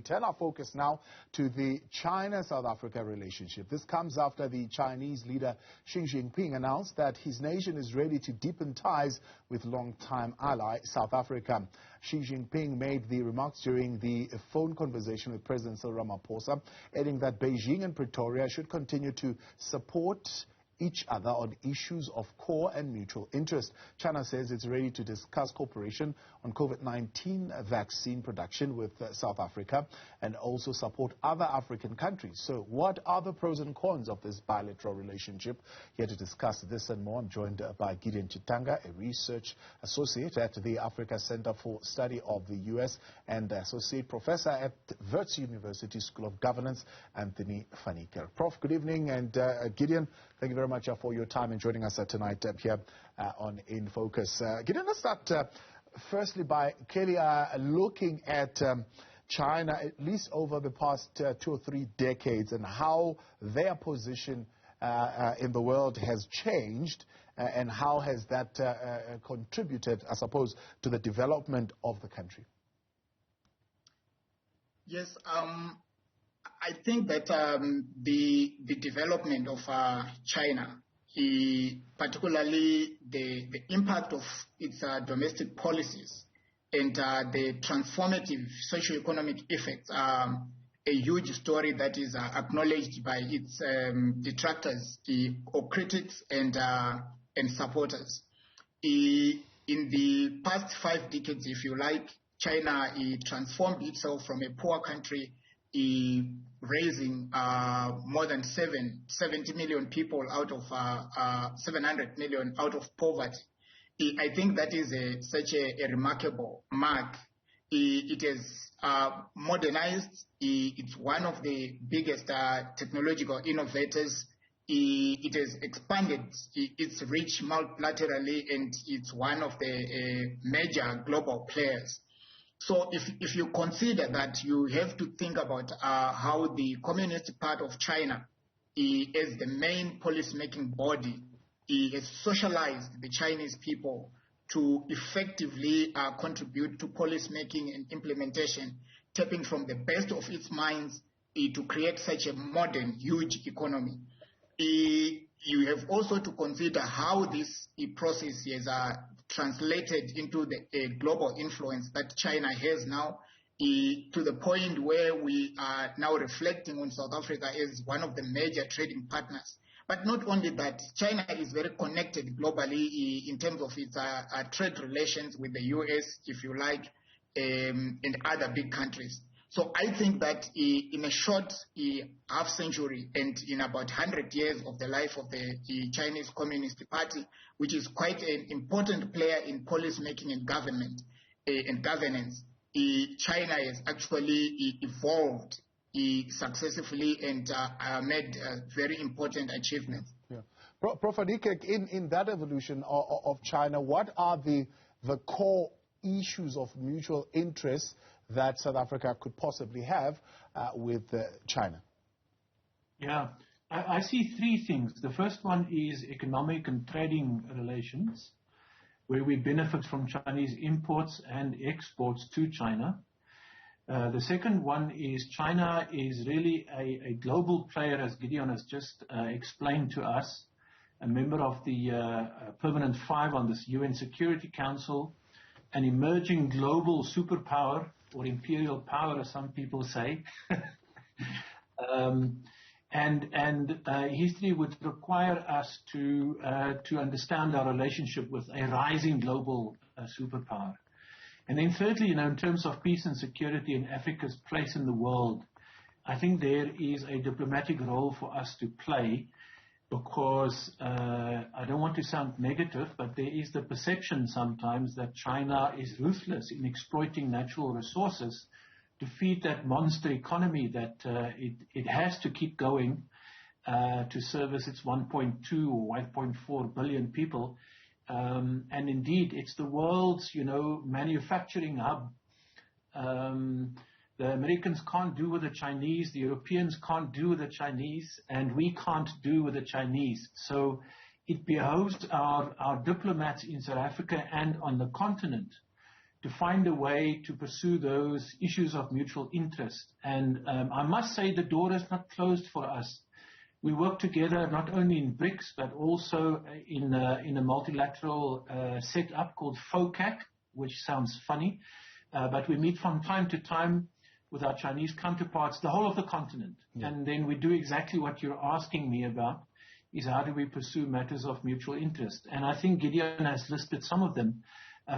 turn our focus now to the China-South Africa relationship. This comes after the Chinese leader Xi Jinping announced that his nation is ready to deepen ties with longtime ally South Africa. Xi Jinping made the remarks during the phone conversation with President Cyril Ramaphosa, adding that Beijing and Pretoria should continue to support each other on issues of core and mutual interest. China says it's ready to discuss cooperation on COVID-19 vaccine production with South Africa and also support other African countries. So what are the pros and cons of this bilateral relationship? Here to discuss this and more, I'm joined by Gideon Chitanga, a research associate at the Africa Center for Study of the U.S. and associate professor at Wits University School of Governance, Anthoni van Nieuwkerk. Prof, good evening, and Gideon, thank you very much for your time and joining us tonight here on In Focus. Gideon, let's start firstly by clearly looking at China, at least over the past 2 or 3 decades, and how their position in the world has changed, and how has that contributed, I suppose, to the development of the country? Yes, I think that the development of China, particularly the impact of its domestic policies and the transformative socio-economic effects are a huge story that is acknowledged by its detractors or critics and supporters. In the past 5 decades, if you like, China transformed itself from a poor country, raising more than 70 million people out of 700 million out of poverty. I think that is such a remarkable mark. It has modernized. It's one of the biggest technological innovators. It has expanded its reach multilaterally, and it's one of the major global players. So if you consider that, you have to think about how the Communist part of China, as the main policy-making body, has socialized the Chinese people to effectively contribute to policy-making and implementation, tapping from the best of its minds to create such a modern, huge economy. You have also to consider how this process has translated into the global influence that China has now, to the point where we are now reflecting on South Africa as one of the major trading partners. But not only that, China is very connected globally in terms of its trade relations with the U.S., if you like, and other big countries. So I think that in a short half century and in about 100 years of the life of the Chinese Communist Party, which is quite an important player in policy making and government and governance, China has actually evolved successively and made very important achievements. Yeah. Prof. van Nieuwkerk, in that evolution of China, what are the core issues of mutual interest that South Africa could possibly have with China? Yeah, I see 3 things. The first one is economic and trading relations, where we benefit from Chinese imports and exports to China. The second one is China is really a global player, as Gideon has just explained to us, a member of the Permanent 5 on this UN Security Council, an emerging global superpower, or imperial power, as some people say. History would require us to understand our relationship with a rising global superpower. And then thirdly, in terms of peace and security and Africa's place in the world, I think there is a diplomatic role for us to play, because I don't want to sound negative, but there is the perception sometimes that China is ruthless in exploiting natural resources to feed that monster economy that it has to keep going to service its 1.2 or 1.4 billion people. And indeed, it's the world's, manufacturing hub. The Americans can't do with the Chinese, the Europeans can't do with the Chinese, and we can't do with the Chinese. So it behoves our diplomats in South Africa and on the continent to find a way to pursue those issues of mutual interest. And I must say the door is not closed for us. We work together not only in BRICS, but also in a multilateral setup called FOCAC, which sounds funny. But we meet from time to time with our Chinese counterparts, the whole of the continent. Yeah. And then we do exactly what you're asking me about, is how do we pursue matters of mutual interest. And I think Gideon has listed some of them.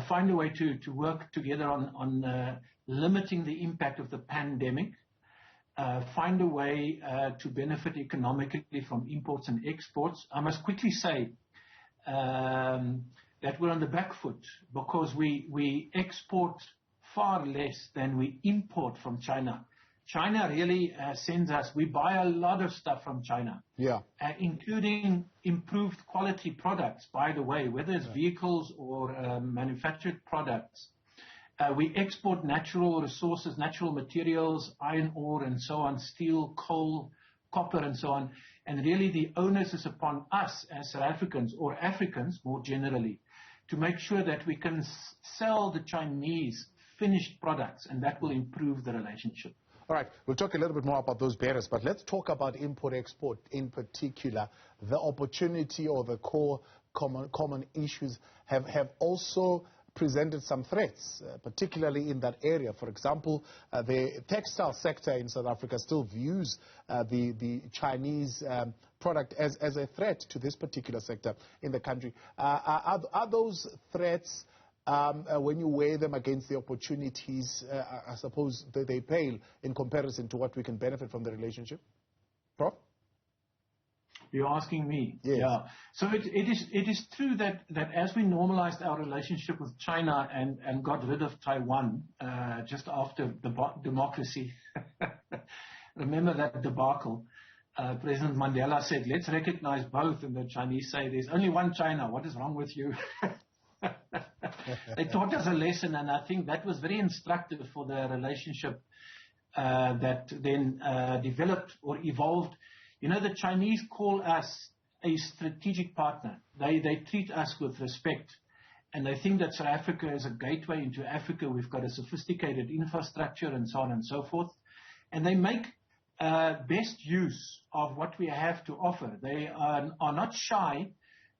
Find a way to work together on limiting the impact of the pandemic. Find a way to benefit economically from imports and exports. I must quickly say that we're on the back foot because we export far less than we import from China. China really sends us, we buy a lot of stuff from China, including improved quality products, by the way, whether it's vehicles or manufactured products. We export natural resources, natural materials, iron ore and so on, steel, coal, copper and so on. And really the onus is upon us as South Africans or Africans more generally to make sure that we can sell the Chinese finished products, and that will improve the relationship. All right, we'll talk a little bit more about those barriers, but let's talk about import-export in particular. The opportunity or the core common issues have also presented some threats, particularly in that area. For example, the textile sector in South Africa still views the Chinese product as a threat to this particular sector in the country. Are those threats, when you weigh them against the opportunities, I suppose they pale in comparison to what we can benefit from the relationship? Prof? You're asking me? Yes. Yeah. So it is true that as we normalized our relationship with China and got rid of Taiwan just after democracy, remember that debacle, President Mandela said, let's recognize both, and the Chinese say, there's only one China, what is wrong with you? They taught us a lesson, and I think that was very instructive for the relationship that then developed or evolved. You know, the Chinese call us a strategic partner. They treat us with respect, and they think that South Africa is a gateway into Africa. We've got a sophisticated infrastructure and so on and so forth, and they make best use of what we have to offer. They are not shy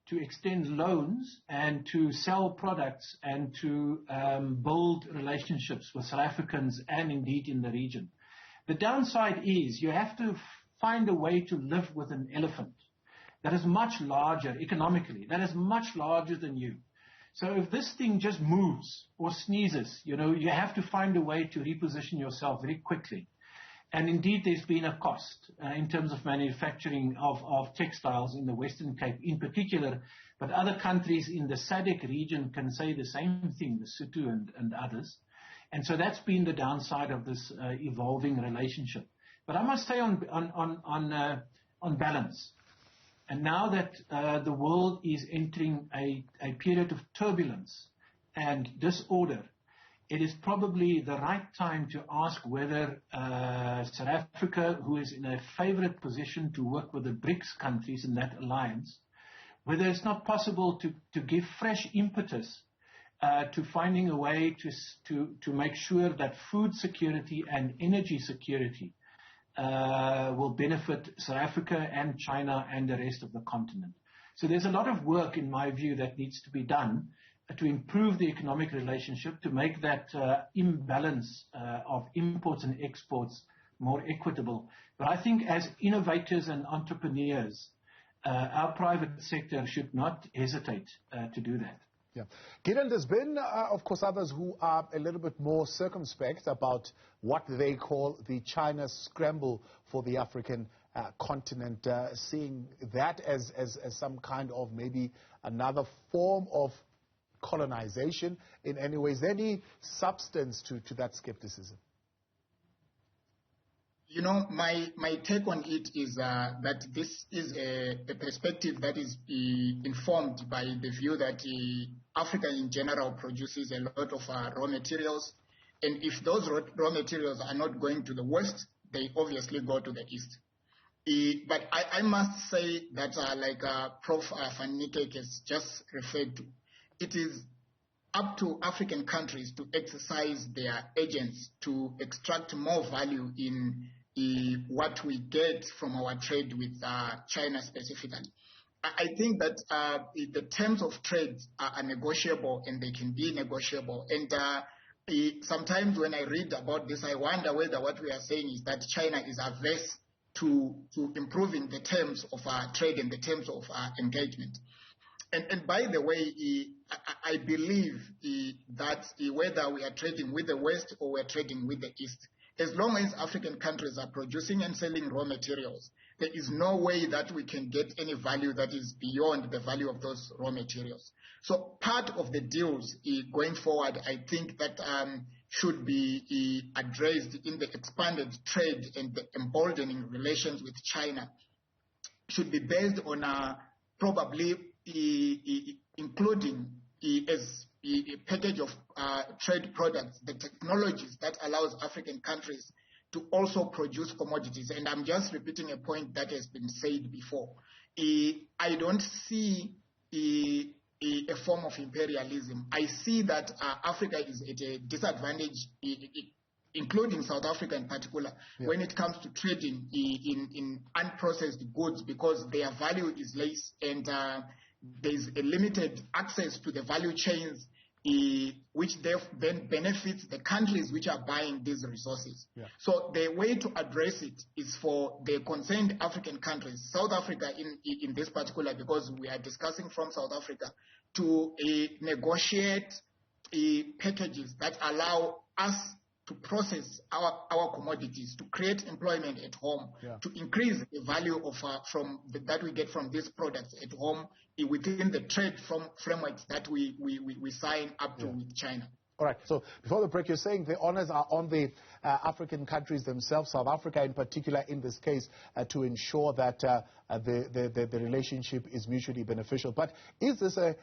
to extend loans and to sell products and to build relationships with South Africans and indeed in the region. The downside is you have to find a way to live with an elephant that is much larger economically, that is much larger than you. So if this thing just moves or sneezes, you know, you have to find a way to reposition yourself very quickly. And indeed, there's been a cost in terms of manufacturing of textiles in the Western Cape in particular, but other countries in the SADC region can say the same thing, Lesotho and others. And so that's been the downside of this evolving relationship. But I must say on balance, and now that the world is entering a period of turbulence and disorder, it is probably the right time to ask whether South Africa, who is in a favorite position to work with the BRICS countries in that alliance, whether it's not possible to give fresh impetus to finding a way to make sure that food security and energy security will benefit South Africa and China and the rest of the continent. So there's a lot of work, in my view, that needs to be done to improve the economic relationship, to make that imbalance of imports and exports more equitable. But I think as innovators and entrepreneurs, our private sector should not hesitate to do that. Yeah. Gideon, there's been, of course, others who are a little bit more circumspect about what they call the China scramble for the African continent, seeing that as some kind of maybe another form of colonization in any ways. Any substance to that skepticism? You know, my take on it is that this is a perspective that is informed by the view that Africa in general produces a lot of raw materials, and if those raw materials are not going to the West, they obviously go to the East. But I must say that like Prof. van Nieuwkerk has just referred to, it is up to African countries to exercise their agents to extract more value in what we get from our trade with China specifically. I think that the terms of trade are negotiable, and they can be negotiable. And sometimes when I read about this, I wonder whether what we are saying is that China is averse to improving the terms of trade and the terms of engagement. And by the way, I believe that whether we are trading with the West or we are trading with the East, as long as African countries are producing and selling raw materials, there is no way that we can get any value that is beyond the value of those raw materials. So part of the deals going forward, I think that should be addressed in the expanded trade and the emboldening relations with China, should be based on probably including as a package of trade products, the technologies that allows African countries to also produce commodities. And I'm just repeating a point that has been said before. I don't see a form of imperialism. I see that Africa is at a disadvantage, including South Africa in particular, when it comes to trading in unprocessed goods, because their value is less, and there's a limited access to the value chains, which then benefits the countries which are buying these resources. So the way to address it is for the concerned African countries, South Africa in this particular, because we are discussing from South Africa, to negotiate packages that allow us to process our commodities, to create employment at home, to increase the value of that we get from these products at home within the trade frameworks that we sign up to with China. All right. So before the break, you're saying the honors are on the African countries themselves, South Africa in particular in this case, to ensure that the relationship is mutually beneficial. But is this a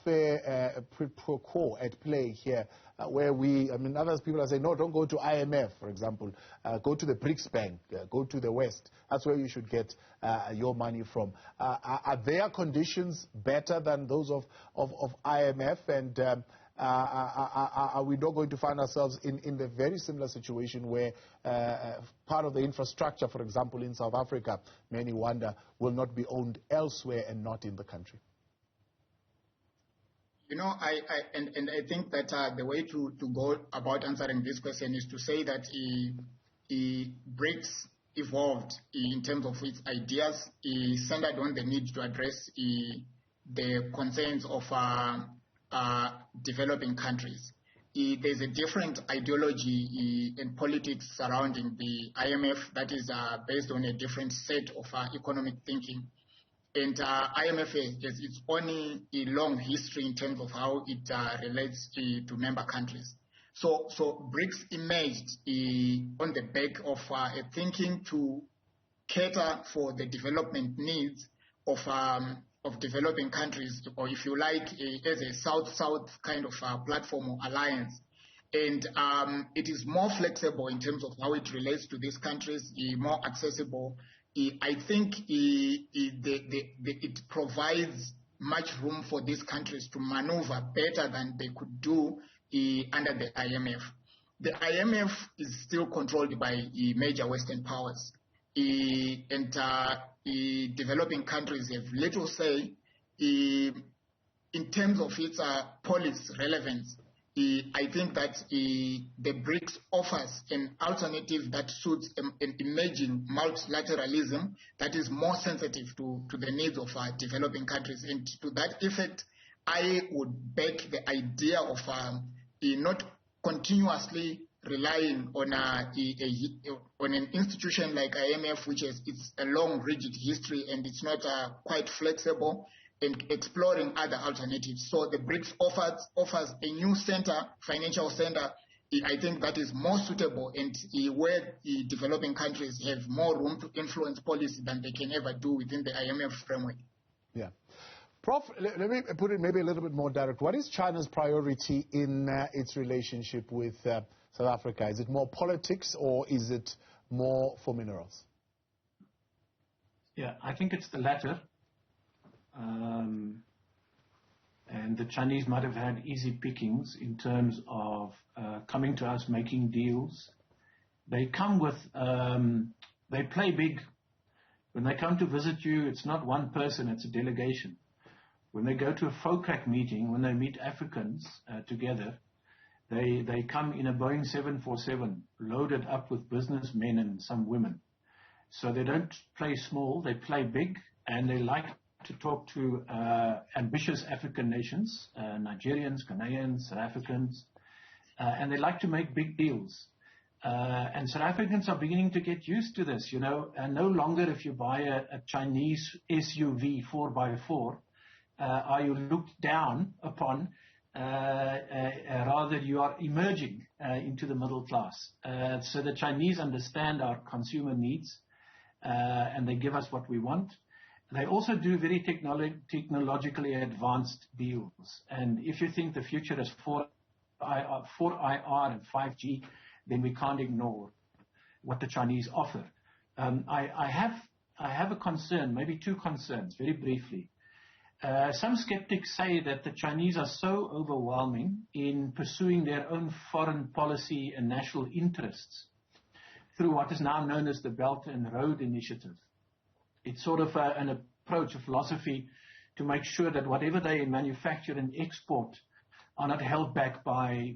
fair pro quo at play here, where other people are saying, no, don't go to IMF, for example. Go to the BRICS Bank, go to the West. That's where you should get your money from. Are their conditions better than those of IMF? And are we not going to find ourselves in the very similar situation where part of the infrastructure, for example, in South Africa, many wonder, will not be owned elsewhere and not in the country? I think that the way to go about answering this question is to say that BRICS evolved in terms of its ideas, centered on the need to address the concerns of developing countries. There's a different ideology in politics surrounding the IMF that is based on a different set of economic thinking. And IMF has its own long history in terms of how it relates to member countries. So BRICS emerged on the back of a thinking to cater for the development needs of developing countries, or if you like, as a South-South kind of platform or alliance. And it is more flexible in terms of how it relates to these countries, more accessible. I think it provides much room for these countries to maneuver better than they could do under the IMF. The IMF is still controlled by major Western powers. And developing countries have little say in terms of its policy relevance. I think that the BRICS offers an alternative that suits an emerging multilateralism that is more sensitive to the needs of developing countries. And to that effect, I would back the idea of not continuously relying on an institution like IMF, which is a long, rigid history, and it's not quite flexible, and exploring other alternatives. So the BRICS offers a new center, financial center. I think that is more suitable, and where the developing countries have more room to influence policy than they can ever do within the IMF framework. Yeah. Prof, let me put it maybe a little bit more direct. What is China's priority in its relationship with South Africa? Is it more politics, or is it more for minerals? Yeah, I think it's the latter. And the Chinese might have had easy pickings in terms of coming to us, making deals. They come with, they play big. When they come to visit you, it's not one person, it's a delegation. When they go to a FOCAC meeting, when they meet Africans together, they come in a Boeing 747 loaded up with businessmen and some women. So they don't play small, they play big, and they like to talk to ambitious African nations, Nigerians, Ghanaians, South Africans, and they like to make big deals. And South Africans are beginning to get used to this, you know, and no longer if you buy a Chinese SUV 4x4, are you looked down upon, rather you are emerging into the middle class. So the Chinese understand our consumer needs, and they give us what we want. They also do very technologically advanced deals. And if you think the future is 4IR and 5G, then we can't ignore what the Chinese offer. I have a concern, maybe two concerns, very briefly. Some skeptics say that the Chinese are so overwhelming in pursuing their own foreign policy and national interests through what is now known as the Belt and Road Initiative. It's sort of an approach, a philosophy to make sure that whatever they manufacture and export are not held back by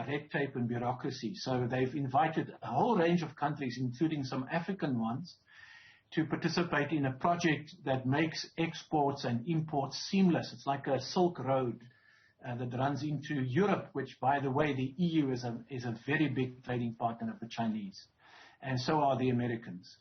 red tape and bureaucracy. So they've invited a whole range of countries, including some African ones, to participate in a project that makes exports and imports seamless. It's like a Silk Road that runs into Europe, which, by the way, the EU is a very big trading partner of the Chinese, and so are the Americans.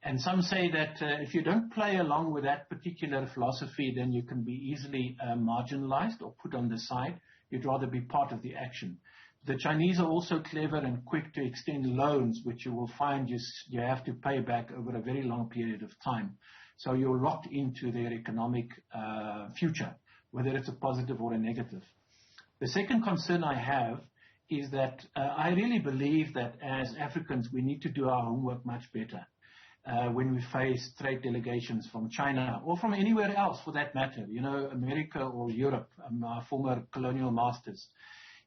And some say that if you don't play along with that particular philosophy, then you can be easily marginalized or put on the side. You'd rather be part of the action. The Chinese are also clever and quick to extend loans, which you will find you have to pay back over a very long period of time. So you're locked into their economic future, whether it's a positive or a negative. The second concern I have is that I really believe that as Africans, we need to do our homework much better. When we face trade delegations from China or from anywhere else for that matter, you know, America or Europe, our former colonial masters.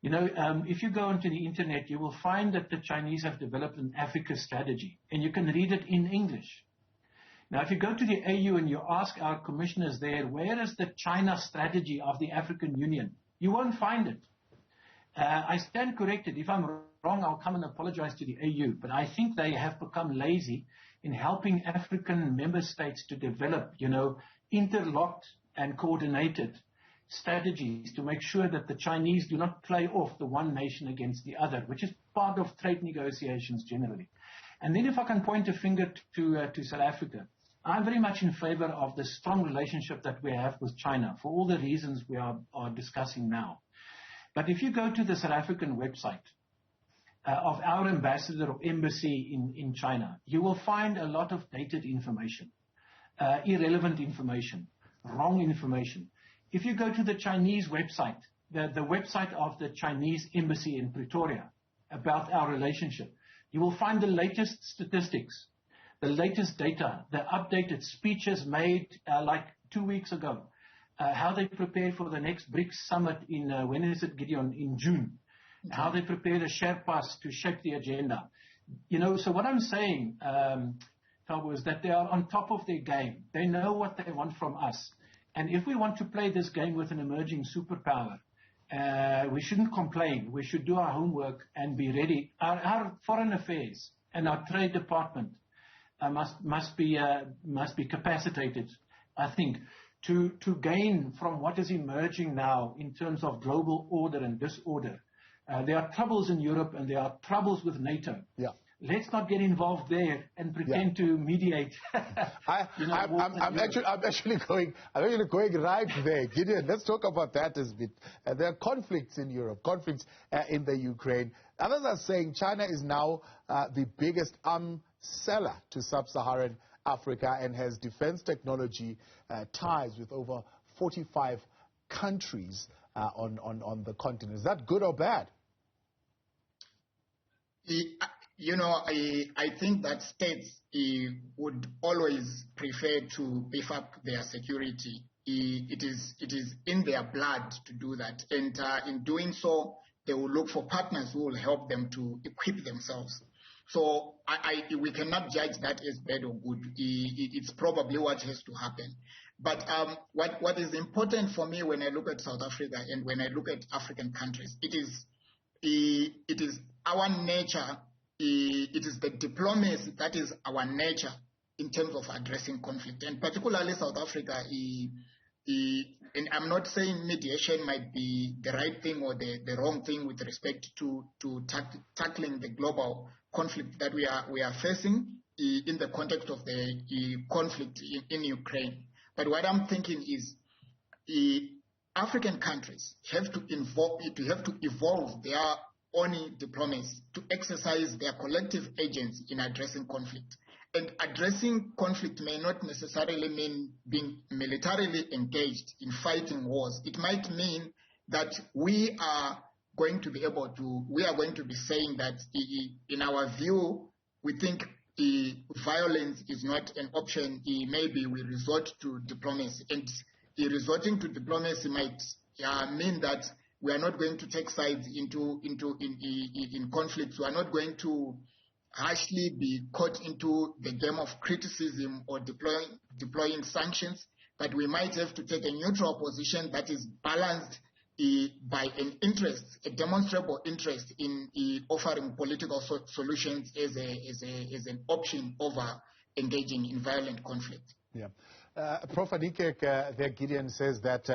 You know, if you go onto the internet, you will find that the Chinese have developed an Africa strategy, and you can read it in English. Now, if you go to the AU and you ask our commissioners there, where is the China strategy of the African Union? You won't find it. I stand corrected. If I'm wrong, I'll come and apologize to the AU, but I think they have become lazy in helping African member states to develop, you know, interlocked and coordinated strategies to make sure that the Chinese do not play off the one nation against the other, which is part of trade negotiations generally. And then if I can point a finger to South Africa, I'm very much in favor of the strong relationship that we have with China for all the reasons we are discussing now. But if you go to the South African website of our ambassador or embassy in China, you will find a lot of dated information, irrelevant information, wrong information. If you go to the Chinese website, the website of the Chinese embassy in Pretoria about our relationship, you will find the latest statistics, the latest data, the updated speeches made like 2 weeks ago, how they prepare for the next BRICS summit in, when is it, Gideon? In June. How they prepare the Sherpas to shape the agenda. You know, so what I'm saying, Thabo, is that they are on top of their game. They know what they want from us. And if we want to play this game with an emerging superpower, we shouldn't complain. We should do our homework and be ready. Our foreign affairs and our trade department must be capacitated, I think, to gain from what is emerging now in terms of global order and disorder. There are troubles in Europe and there are troubles with NATO. Yeah. Let's not get involved there and pretend to mediate. I'm actually going right there. Gideon, let's talk about that a bit. There are conflicts in Europe, conflicts in the Ukraine. Others are saying China is now the biggest seller to sub-Saharan Africa and has defense technology ties with over 45 countries on the continent. Is that good or bad? You know, I think that states would always prefer to beef up their security it is in their blood to do that. And in doing so, they will look for partners who will help them to equip themselves. So we cannot judge that as bad or good. It's probably what has to happen. But what is important for me when I look at South Africa and when I look at African countries, it is our nature. It is the diplomacy that is our nature in terms of addressing conflict, and particularly South Africa. And I'm not saying mediation might be the right thing or the wrong thing with respect to tackling the global conflict that we are facing in the context of the conflict in Ukraine. But what I'm thinking is African countries have to evolve their own diplomacy to exercise their collective agency in addressing conflict. And addressing conflict may not necessarily mean being militarily engaged in fighting wars. It might mean that we are going to be saying that in our view, we think violence is not an option. Maybe we resort to diplomacy. And resorting to diplomacy might mean that we are not going to take sides in conflicts. We are not going to harshly be caught into the game of criticism or deploying sanctions, but we might have to take a neutral position that is balanced by an interest, a demonstrable interest in offering political solutions as an option over engaging in violent conflict. Yeah. Prof. Van Nieuwkerk, there Gideon says that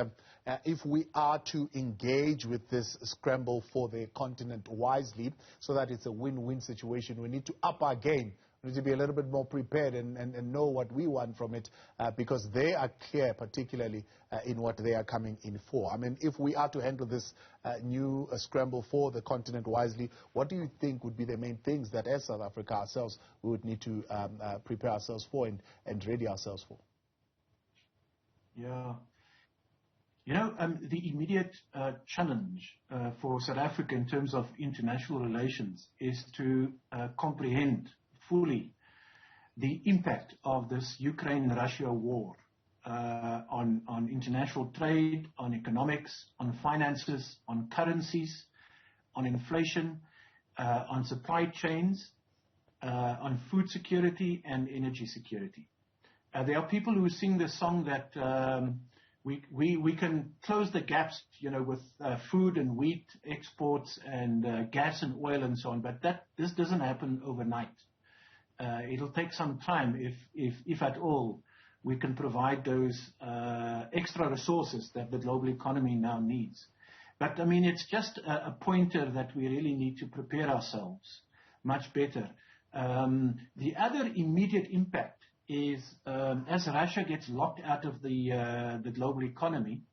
if we are to engage with this scramble for the continent wisely so that it's a win-win situation, we need to up our game. We need to be a little bit more prepared and know what we want from it because they are clear, particularly in what they are coming in for. I mean, if we are to handle this new scramble for the continent wisely, what do you think would be the main things that as South Africa ourselves we would need to prepare ourselves for and ready ourselves for? Yeah. You know, the immediate challenge for South Africa in terms of international relations is to comprehend fully the impact of this Ukraine-Russia war on international trade, on economics, on finances, on currencies, on inflation, on supply chains, on food security and energy security. There are people who sing the song that we can close the gaps, you know, with food and wheat exports and gas and oil and so on, but this doesn't happen overnight. It'll take some time, if at all, we can provide those extra resources that the global economy now needs. But I mean, it's just a pointer that we really need to prepare ourselves much better. The other immediate impact is as Russia gets locked out of the global economy,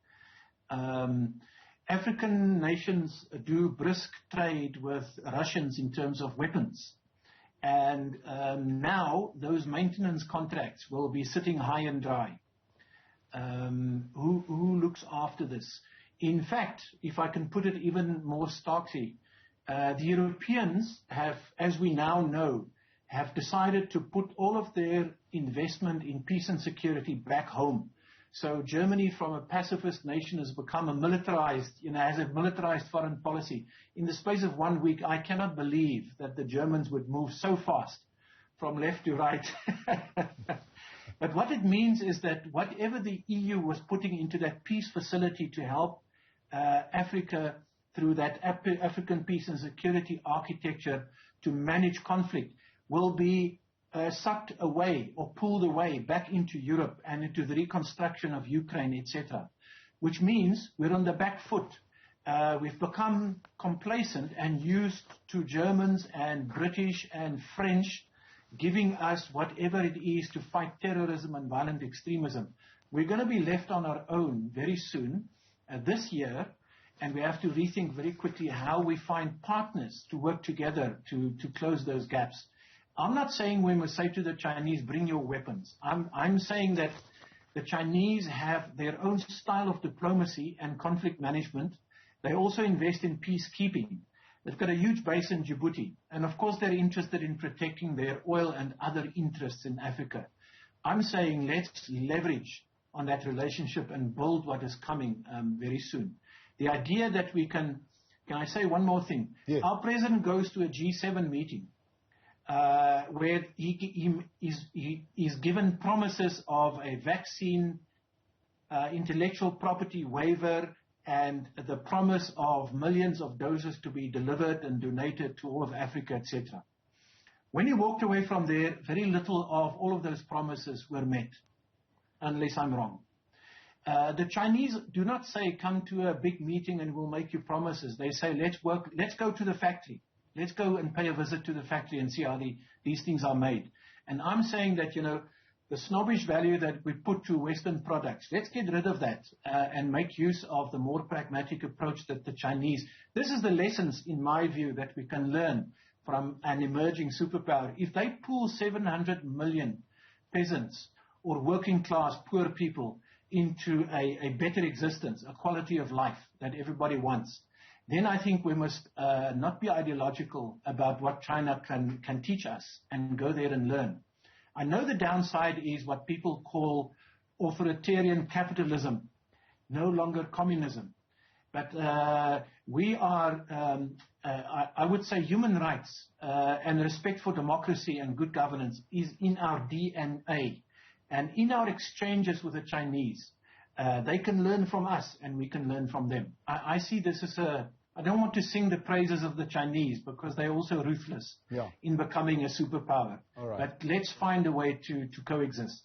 African nations do brisk trade with Russians in terms of weapons. And now those maintenance contracts will be sitting high and dry. Who looks after this? In fact, if I can put it even more starkly, the Europeans have, as we now know, have decided to put all of their investment in peace and security back home. So Germany, from a pacifist nation, has become a militarized, has a militarized foreign policy. In the space of 1 week, I cannot believe that the Germans would move so fast from left to right. But what it means is that whatever the EU was putting into that peace facility to help Africa through that African peace and security architecture to manage conflict will be sucked away or pulled away back into Europe and into the reconstruction of Ukraine, etc., which means we're on the back foot. We've become complacent and used to Germans and British and French giving us whatever it is to fight terrorism and violent extremism. We're going to be left on our own very soon, this year, and we have to rethink very quickly how we find partners to work together to close those gaps. I'm not saying we must say to the Chinese, bring your weapons. I'm saying that the Chinese have their own style of diplomacy and conflict management. They also invest in peacekeeping. They've got a huge base in Djibouti. And of course, they're interested in protecting their oil and other interests in Africa. I'm saying let's leverage on that relationship and build what is coming very soon. The idea that we can I say one more thing? Yes. Our president goes to a G7 meeting where he is given promises of a vaccine, intellectual property waiver, and the promise of millions of doses to be delivered and donated to all of Africa, etc. When he walked away from there, very little of all of those promises were met, unless I'm wrong. The Chinese do not say, come to a big meeting and we'll make you promises. They say, let's go to the factory. Let's go and pay a visit to the factory and see how these things are made. And I'm saying that, the snobbish value that we put to Western products, let's get rid of that and make use of the more pragmatic approach that the Chinese, this is the lessons, in my view, that we can learn from an emerging superpower. If they pull 700 million peasants or working class poor people into a better existence, a quality of life that everybody wants, then I think we must not be ideological about what China can teach us and go there and learn. I know the downside is what people call authoritarian capitalism, no longer communism. But we are, I would say, human rights and respect for democracy and good governance is in our DNA. And in our exchanges with the Chinese, they can learn from us and we can learn from them. I see this as I don't want to sing the praises of the Chinese because they're also ruthless in becoming a superpower. All right. But let's find a way to coexist.